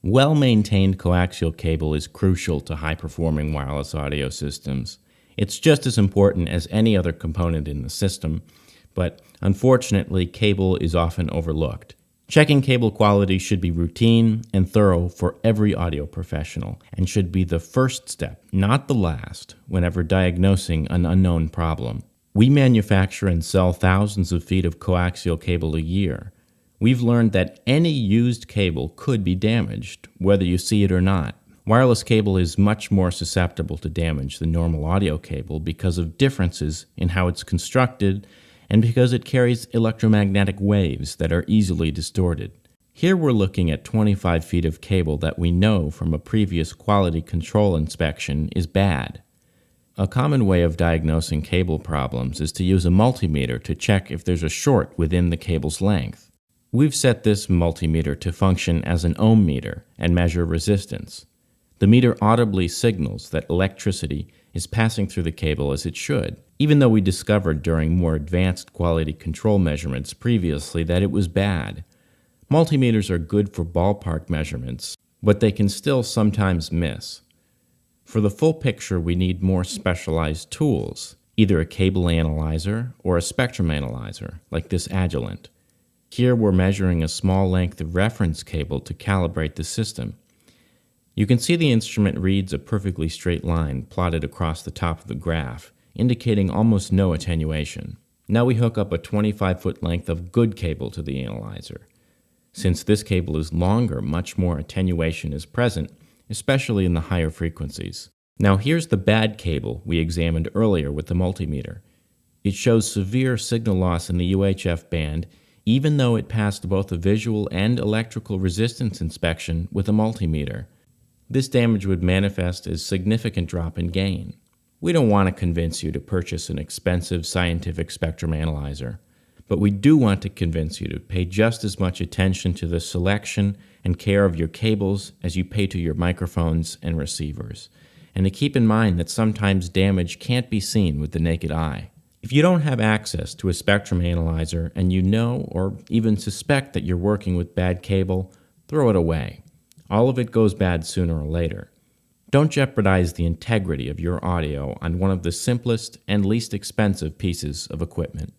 Well-maintained coaxial cable is crucial to high-performing wireless audio systems. It's just as important as any other component in the system, but unfortunately, cable is often overlooked. Checking cable quality should be routine and thorough for every audio professional and should be the first step, not the last, whenever diagnosing an unknown problem. We manufacture and sell thousands of feet of coaxial cable a year. We've learned that any used cable could be damaged, whether you see it or not. Wireless cable is much more susceptible to damage than normal audio cable because of differences in how it's constructed and because it carries electromagnetic waves that are easily distorted. Here we're looking at 25 feet of cable that we know from a previous quality control inspection is bad. A common way of diagnosing cable problems is to use a multimeter to check if there's a short within the cable's length. We've set this multimeter to function as an ohm meter and measure resistance. The meter audibly signals that electricity is passing through the cable as it should, even though we discovered during more advanced quality control measurements previously that it was bad. Multimeters are good for ballpark measurements, but they can still sometimes miss. For the full picture, we need more specialized tools, either a cable analyzer or a spectrum analyzer, like this Agilent. Here we're measuring a small length of reference cable to calibrate the system. You can see the instrument reads a perfectly straight line plotted across the top of the graph, indicating almost no attenuation. Now we hook up a 25-foot length of good cable to the analyzer. Since this cable is longer, much more attenuation is present, especially in the higher frequencies. Now here's the bad cable we examined earlier with the multimeter. It shows severe signal loss in the UHF band, even though it passed both a visual and electrical resistance inspection with a multimeter. This damage would manifest as significant drop in gain. We don't want to convince you to purchase an expensive scientific spectrum analyzer, but we do want to convince you to pay just as much attention to the selection and care of your cables as you pay to your microphones and receivers, and to keep in mind that sometimes damage can't be seen with the naked eye. If you don't have access to a spectrum analyzer and you know or even suspect that you're working with bad cable, throw it away. All of it goes bad sooner or later. Don't jeopardize the integrity of your audio on one of the simplest and least expensive pieces of equipment.